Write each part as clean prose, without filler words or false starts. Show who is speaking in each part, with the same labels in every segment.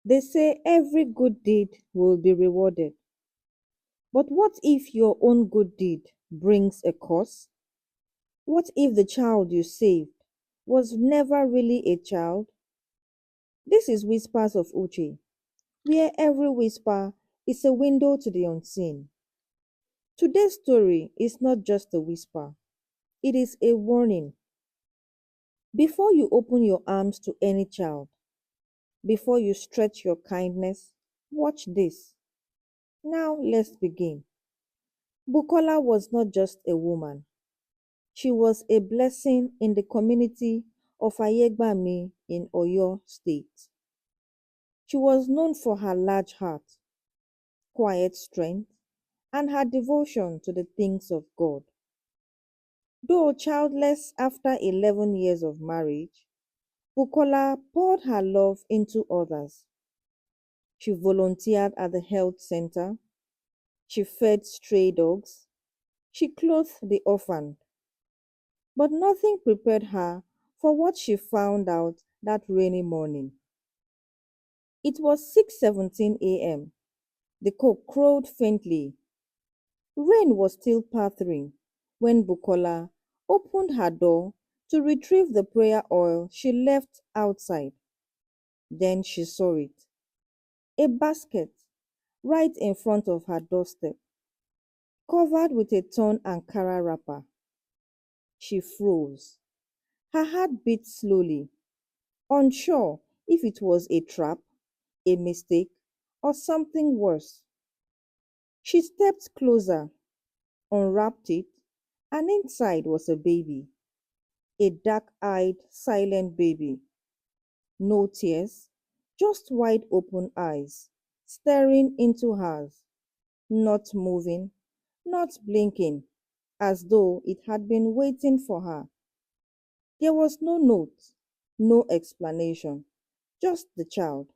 Speaker 1: They say every good deed will be rewarded. But what if your own good deed brings a curse? What if the child you saved was never really a child? This is Whispers of Uche, where every whisper is a window to the unseen. Today's story is not just a whisper, it is a warning. Before you open your arms to any child, before you stretch your kindness, watch this. Now let's begin. Bukola was not just a woman. She was a blessing in the community of Ayegbami in Oyo State. She was known for her large heart, quiet strength, and her devotion to the things of God. Though childless after 11 years of marriage, Bukola poured her love into others. She volunteered at the health center. She fed stray dogs. She clothed the orphaned. But nothing prepared her for what she found out that rainy morning. It was 6:17 a.m. The cock crowed faintly. Rain was still pattering when Bukola opened her door to retrieve the prayer oil she left outside. Then she saw it. A basket right in front of her doorstep, covered with a torn Ankara wrapper. She froze. Her heart beat slowly, unsure if it was a trap, a mistake, or something worse. She stepped closer, unwrapped it, and inside was a baby, a dark-eyed, silent baby. No tears, just wide open eyes, staring into hers, not moving, not blinking, as though it had been waiting for her. There was no note, no explanation, just the child.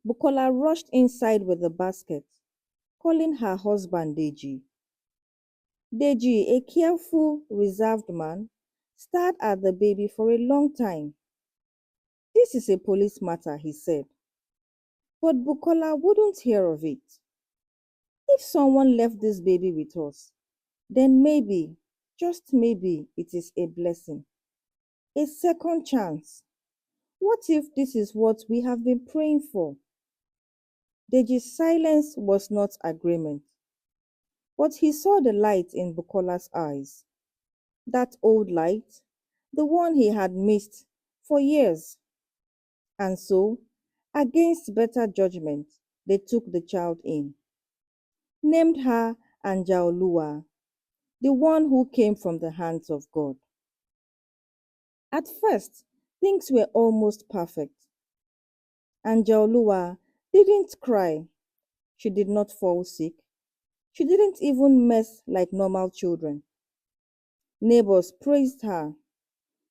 Speaker 1: Bukola rushed inside with the basket, calling her husband Deji. Deji, a careful, reserved man, stared at the baby for a long time. "This is a police matter," he said. But Bukola wouldn't hear of it. "If someone left this baby with us, then maybe, just maybe, it is a blessing. A second chance. What if this is what we have been praying for?" Deji's silence was not agreement, but he saw the light in Bukola's eyes. That old light, the one he had missed for years. And so, against better judgment, they took the child in, named her Anjaoluwa, the one who came from the hands of God. At first, things were almost perfect. Anjaoluwa didn't cry. She did not fall sick. She didn't even mess like normal children. Neighbors praised her.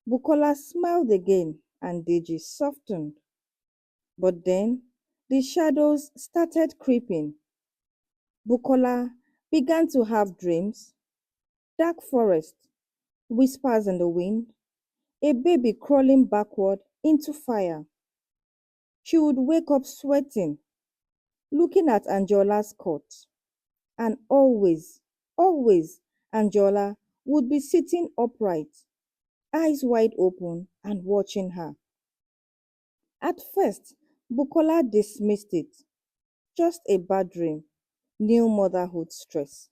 Speaker 1: Bukola smiled again and Deji softened. But then the shadows started creeping. Bukola began to have dreams, dark forest, whispers in the wind, a baby crawling backward into fire. She would wake up sweating, looking at Anjola's cot, and always, Anjola would be sitting upright, eyes wide open and watching her. At first, Bukola dismissed it, just a bad dream, new motherhood stress.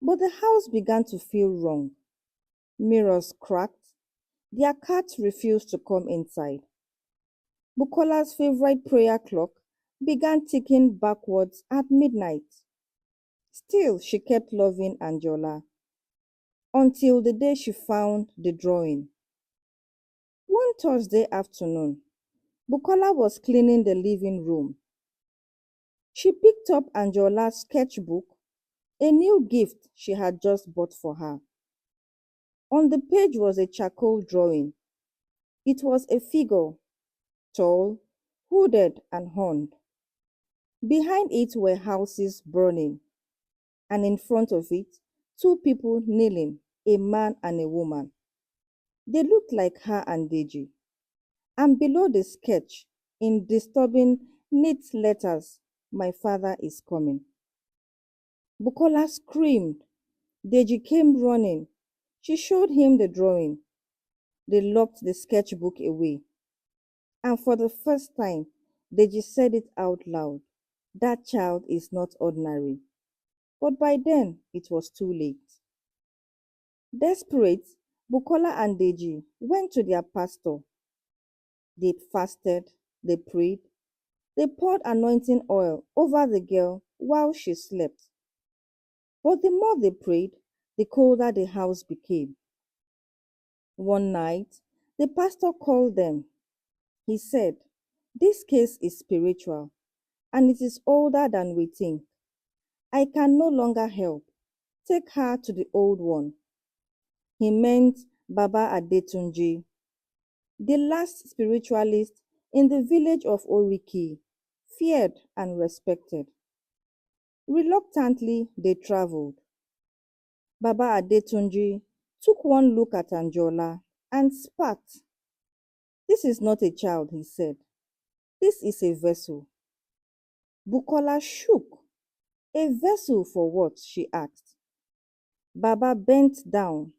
Speaker 1: But the house began to feel wrong. Mirrors cracked. Their cat refused to come inside. Bukola's favorite prayer clock began ticking backwards at midnight. Still, she kept loving Anjola until the day she found the drawing. One Thursday afternoon, Bukola was cleaning the living room. She picked up Anjola's sketchbook, a new gift she had just bought for her. On the page was a charcoal drawing. It was a figure, tall, hooded, and horned. Behind it were houses burning, and in front of it, two people kneeling, a man and a woman. They looked like her and Deji. And below the sketch, in disturbing neat letters, "My father is coming." Bukola screamed. Deji came running. She showed him the drawing. They locked the sketchbook away. And for the first time, Deji said it out loud. That child is not ordinary. But by then, it was too late. Desperate, Bukola and Deji went to their pastor. They fasted, they prayed, they poured anointing oil over the girl while she slept. But the more they prayed, the colder the house became. One night, the pastor called them. He said, "This case is spiritual, and it is older than we think. I can no longer help. Take her to the old one." He meant Baba Adetunji, the last spiritualist in the village of Oriki, feared and respected. Reluctantly, they traveled. Baba Adetunji took one look at Anjola and spat. "This is not a child," he said. "This is a vessel." Bukola shook. "A vessel for what?" she asked. Baba bent down,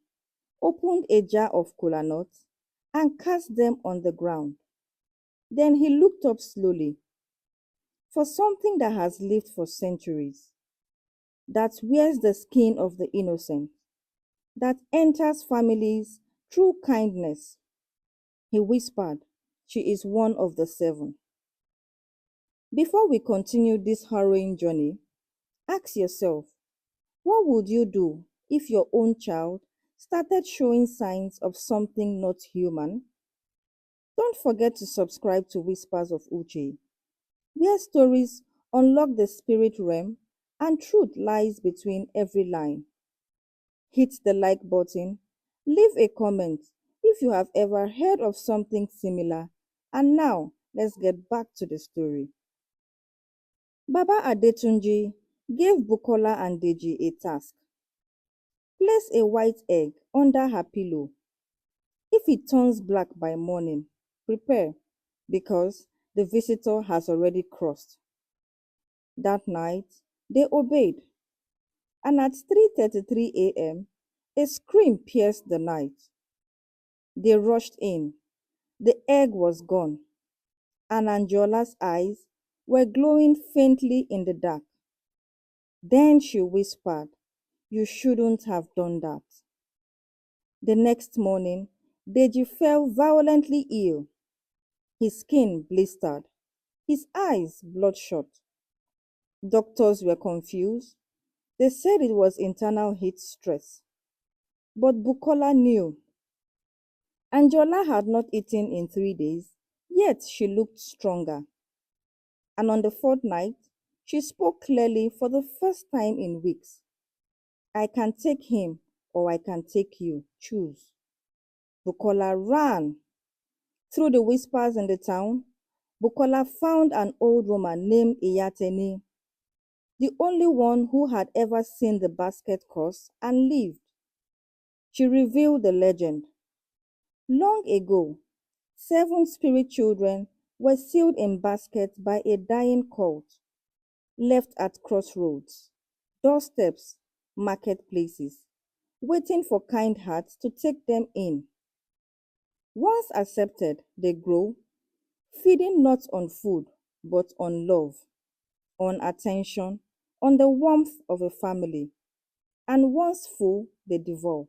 Speaker 1: opened a jar of kola nuts, and cast them on the ground. Then he looked up slowly. "For something that has lived for centuries, that wears the skin of the innocent, that enters families through kindness," he whispered, "she is one of the seven." Before we continue this harrowing journey, ask yourself, what would you do if your own child started showing signs of something not human? Don't forget to subscribe to Whispers of Uche, where stories unlock the spirit realm and truth lies between every line. Hit the like button, leave a comment if you have ever heard of something similar, and now let's get back to the story. Baba Adetunji gave Bukola and Deji a task. Place a white egg under her pillow. If it turns black by morning, prepare, because the visitor has already crossed. That night, they obeyed, and at 3:33 a.m., a scream pierced the night. They rushed in. The egg was gone, and Anjola's eyes were glowing faintly in the dark. Then she whispered, "You shouldn't have done that." The next morning, Deji fell violently ill. His skin blistered, his eyes bloodshot. Doctors were confused. They said it was internal heat stress. But Bukola knew. Anjola had not eaten in 3 days, yet she looked stronger. And on the fourth night, she spoke clearly for the first time in weeks. "I can take him or I can take you. Choose." Bukola ran. Through the whispers in the town, Bukola found an old woman named Iyateni, the only one who had ever seen the basket cross and lived. She revealed the legend. Long ago, 7 spirit children were sealed in baskets by a dying cult, left at crossroads, doorsteps, marketplaces, waiting for kind hearts to take them in. Once accepted, they grow, feeding not on food, but on love, on attention, on the warmth of a family. And once full, they devour.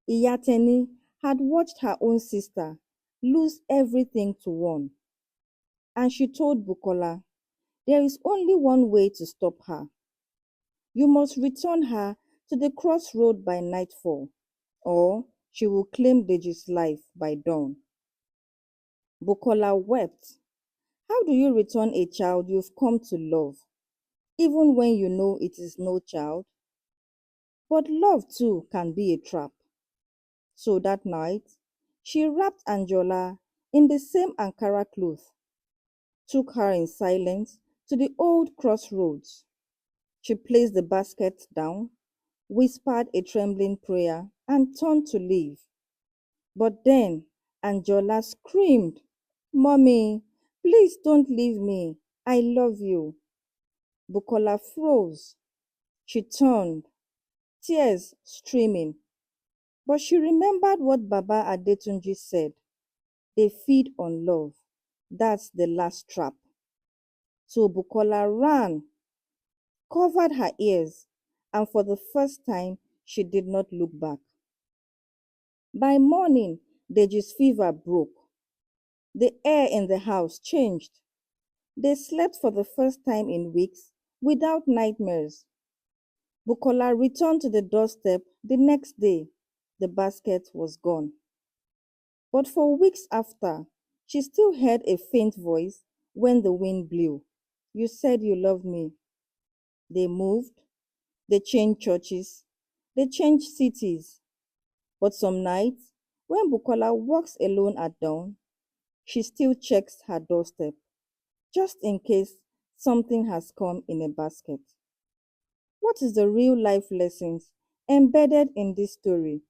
Speaker 1: Iyateni had watched her own sister lose everything to one. And she told Bukola, "There is only one way to stop her. You must return her to the crossroad by nightfall, or she will claim Deji's life by dawn." Bukola wept. How do you return a child you've come to love, even when you know it is no child? But love too can be a trap. So that night, she wrapped Anjola in the same Ankara cloth, took her in silence to the old crossroads. She placed the basket down, whispered a trembling prayer, and turned to leave. But then Anjola screamed, "Mommy, Please don't leave me. I love you. Bukola froze. She turned, tears streaming. But she remembered what Baba Adetunji said. They feed on love. That's the last trap. So Bukola ran, covered her ears, and for the first time, she did not look back. By morning, Deji's fever broke. The air in the house changed. They slept for the first time in weeks without nightmares. Bukola returned to the doorstep the next day. The basket was gone. But for weeks after, she still heard a faint voice when the wind blew. You said you loved me. They moved, they changed churches, they changed cities. But some nights, when Bukola walks alone at dawn, she still checks her doorstep, just in case something has come in a basket. What is the real life lessons embedded in this story?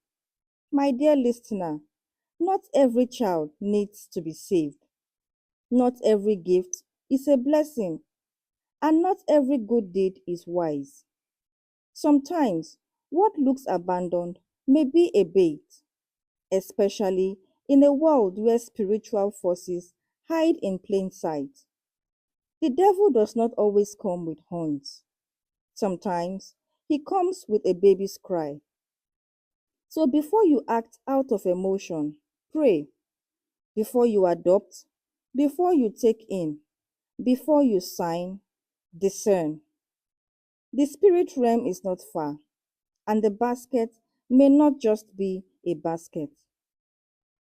Speaker 1: My dear listener, not every child needs to be saved. Not every gift is a blessing, and not every good deed is wise. Sometimes what looks abandoned may be a bait, especially in a world where spiritual forces hide in plain sight. The devil does not always come with horns. Sometimes he comes with a baby's cry. So before you act out of emotion, pray. Before you adopt, before you take in, before you sign, discern. The spirit realm is not far, and the basket may not just be a basket.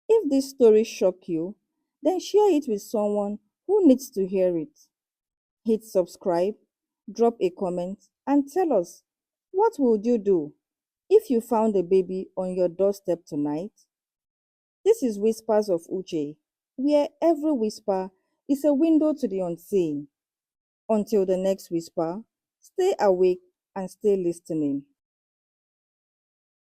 Speaker 1: If this story shocked you, then share it with someone who needs to hear it. Hit subscribe, drop a comment, and tell us, what would you do if you found a baby on your doorstep tonight? This is Whispers of Uche, where every whisper is a window to the unseen. Until the next whisper, stay awake and stay listening.